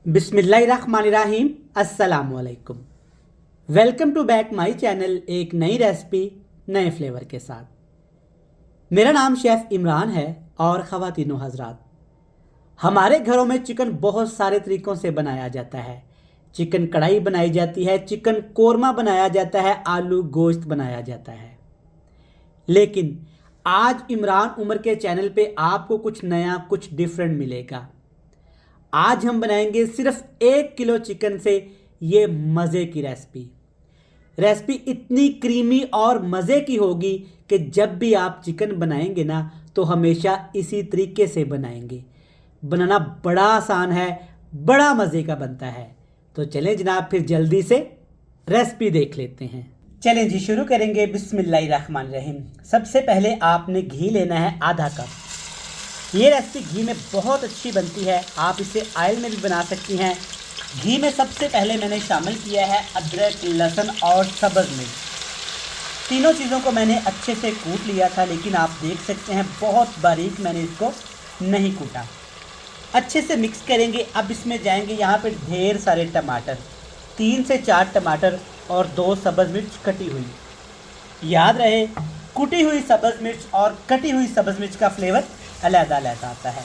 बिस्मिल्लाहिर्रहमानिर्रहीम अस्सलामुअलैकुम। Welcome to back my channel. एक नई रेसिपी नए फ्लेवर के साथ। मेरा नाम शेफ़ इमरान है और ख़वातीनो हज़रात, हमारे घरों में चिकन बहुत सारे तरीक़ों से बनाया जाता है। चिकन कढ़ाई बनाई जाती है, चिकन कोरमा बनाया जाता है, आलू गोश्त बनाया जाता है। लेकिन आज इमरान उमर के चैनल पे आपको कुछ नया, कुछ डिफरेंट मिलेगा। आज हम बनाएंगे सिर्फ 1 किलो चिकन से ये मज़े की रेसिपी इतनी क्रीमी और मज़े की होगी कि जब भी आप चिकन बनाएंगे ना तो हमेशा इसी तरीके से बनाएंगे। बनाना बड़ा आसान है, बड़ा मज़े का बनता है। तो चलें जनाब, फिर जल्दी से रेसिपी देख लेते हैं। चलें जी, शुरू करेंगे। बिस्मिल्लाहिर्रहमानिर्रहीम। सबसे पहले आपने घी लेना है आधा कप। ये रेसिपी घी में बहुत अच्छी बनती है, आप इसे ऑयल में भी बना सकती हैं। घी में सबसे पहले मैंने शामिल किया है अदरक, लहसुन और सब्ज़ मिर्च। तीनों चीज़ों को मैंने अच्छे से कूट लिया था, लेकिन आप देख सकते हैं बहुत बारीक मैंने इसको नहीं कूटा। अच्छे से मिक्स करेंगे। अब इसमें जाएंगे यहाँ पर ढेर सारे टमाटर, 3 से 4 टमाटर और 2 सब्ज़ मिर्च कटी हुई। याद रहे, कुटी हुई सब्ज़ मिर्च और कटी हुई सब्ज़ मिर्च का फ्लेवर अलग-अलग आता है।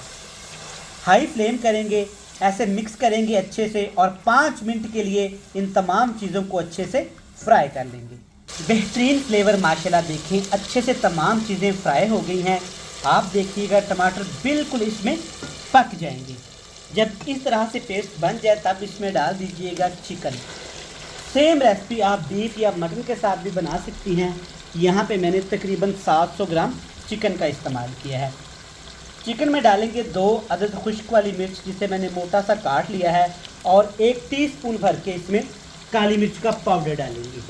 हाई फ्लेम करेंगे, ऐसे मिक्स करेंगे अच्छे से और 5 मिनट के लिए इन तमाम चीज़ों को अच्छे से फ्राई कर लेंगे। बेहतरीन फ्लेवर माशाल्लाह, देखें अच्छे से तमाम चीज़ें फ्राई हो गई हैं। आप देखिएगा टमाटर बिल्कुल इसमें पक जाएंगे। जब इस तरह से पेस्ट बन जाए तब इसमें डाल दीजिएगा चिकन। सेम रेसिपी आप बीफ या मटन के साथ भी बना सकती हैं। यहाँ पे मैंने तकरीबन 700 ग्राम चिकन का इस्तेमाल किया है। चिकन में डालेंगे 2 अदद खुश्क वाली मिर्च जिसे मैंने मोटा सा काट लिया है और 1 टीस्पून भर के इसमें काली मिर्च का पाउडर डालेंगे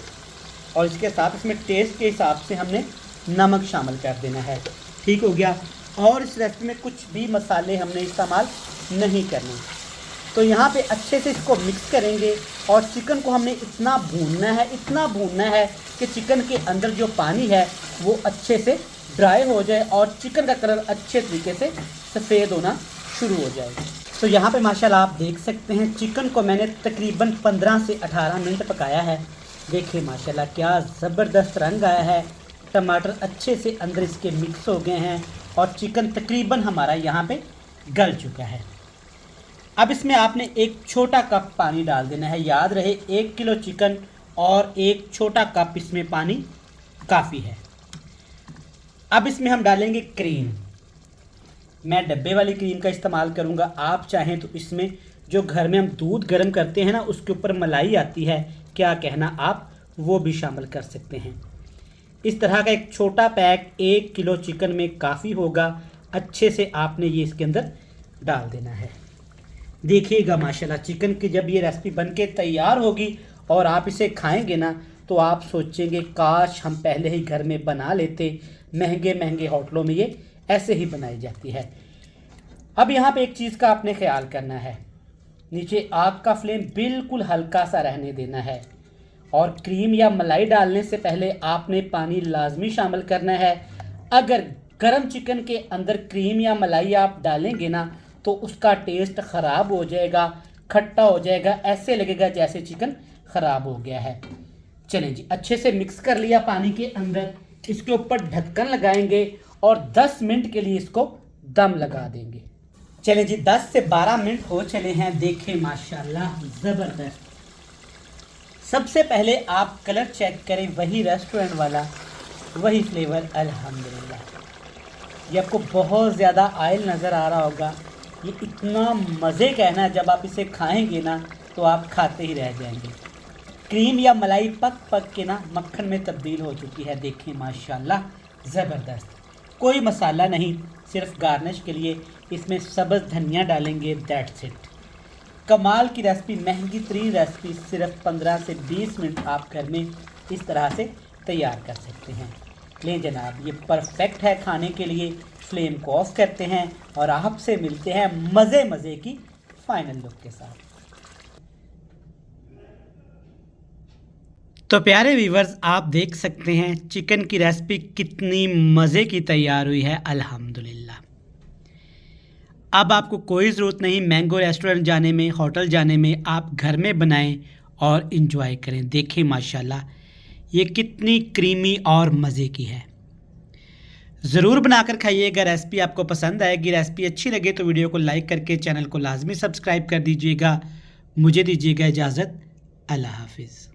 और इसके साथ इसमें टेस्ट के हिसाब से हमने नमक शामिल कर देना है। ठीक हो गया। और इस रेसिपी में कुछ भी मसाले हमने इस्तेमाल नहीं करने। तो यहाँ पे अच्छे से इसको मिक्स करेंगे और चिकन को हमने इतना भूनना है कि चिकन के अंदर जो पानी है वो अच्छे से ड्राई हो जाए और चिकन का कलर अच्छे तरीके से सफ़ेद होना शुरू हो जाए। तो यहाँ पे माशाल्लाह आप देख सकते हैं चिकन को मैंने तकरीबन 15 से 18 मिनट पकाया है। देखिए माशाल्लाह क्या ज़बरदस्त रंग आया है। टमाटर अच्छे से अंदर इसके मिक्स हो गए हैं और चिकन तकरीबन हमारा यहाँ पे गल चुका है। अब इसमें आपने एक छोटा कप पानी डाल देना है। याद रहे 1 किलो चिकन और एक छोटा कप इसमें पानी काफ़ी है। अब इसमें हम डालेंगे क्रीम। मैं डब्बे वाली क्रीम का इस्तेमाल करूंगा। आप चाहें तो इसमें जो घर में हम दूध गर्म करते हैं ना उसके ऊपर मलाई आती है, क्या कहना, आप वो भी शामिल कर सकते हैं। इस तरह का एक छोटा पैक 1 किलो चिकन में काफ़ी होगा। अच्छे से आपने ये इसके अंदर डाल देना है। देखिएगा माशाल्लाह चिकन की जब ये रेसिपी बनके तैयार होगी और आप इसे खाएंगे ना तो आप सोचेंगे काश हम पहले ही घर में बना लेते। महंगे होटलों में ये ऐसे ही बनाई जाती है। अब यहाँ पे एक चीज़ का आपने ख्याल करना है, नीचे आग का फ्लेम बिल्कुल हल्का सा रहने देना है और क्रीम या मलाई डालने से पहले आपने पानी लाजमी शामिल करना है। अगर गर्म चिकन के अंदर क्रीम या मलाई आप डालेंगे ना तो उसका टेस्ट ख़राब हो जाएगा, खट्टा हो जाएगा, ऐसे लगेगा जैसे चिकन ख़राब हो गया है। चलें जी, अच्छे से मिक्स कर लिया पानी के अंदर। इसके ऊपर ढक्कन लगाएंगे और 10 मिनट के लिए इसको दम लगा देंगे। चलें जी, 10 से 12 मिनट हो चले हैं। देखें माशाल्लाह ज़बरदस्त। सबसे पहले आप कलर चेक करें, वही रेस्टोरेंट वाला, वही फ्लेवर। अल्हम्दुलिल्लाह। ये आपको बहुत ज़्यादा ऑयल नज़र आ रहा होगा। ये इतना मज़े का है ना, जब आप इसे खाएंगे ना तो आप खाते ही रह जाएंगे। क्रीम या मलाई पक के ना मक्खन में तब्दील हो चुकी है। देखिए माशाल्लाह ज़बरदस्त। कोई मसाला नहीं, सिर्फ गार्निश के लिए इसमें सब्ज़ धनिया डालेंगे, दैट्स इट। कमाल की रेसिपी, महंगी तरीन रेसिपी, सिर्फ 15 से 20 मिनट आप घर में इस तरह से तैयार कर सकते हैं। लें जनाब, ये परफेक्ट है खाने के लिए। फ्लेम को ऑफ करते हैं और आपसे मिलते हैं मज़े की फाइनल लुक के साथ। तो प्यारे व्यूवर्स, आप देख सकते हैं चिकन की रेसिपी कितनी मज़े की तैयार हुई है। अल्हम्दुलिल्लाह। अब आपको कोई ज़रूरत नहीं मैंगो रेस्टोरेंट जाने में, होटल जाने में, आप घर में बनाएं और इन्जॉय करें। देखें माशाल्लाह ये कितनी क्रीमी और मज़े की है। ज़रूर बनाकर खाइएगा। रेसिपी आपको पसंद आएगी। रेसिपी अच्छी लगे तो वीडियो को लाइक करके चैनल को लाजमी सब्सक्राइब कर दीजिएगा। मुझे दीजिएगा इजाज़त। अल्लाह हाफिज़।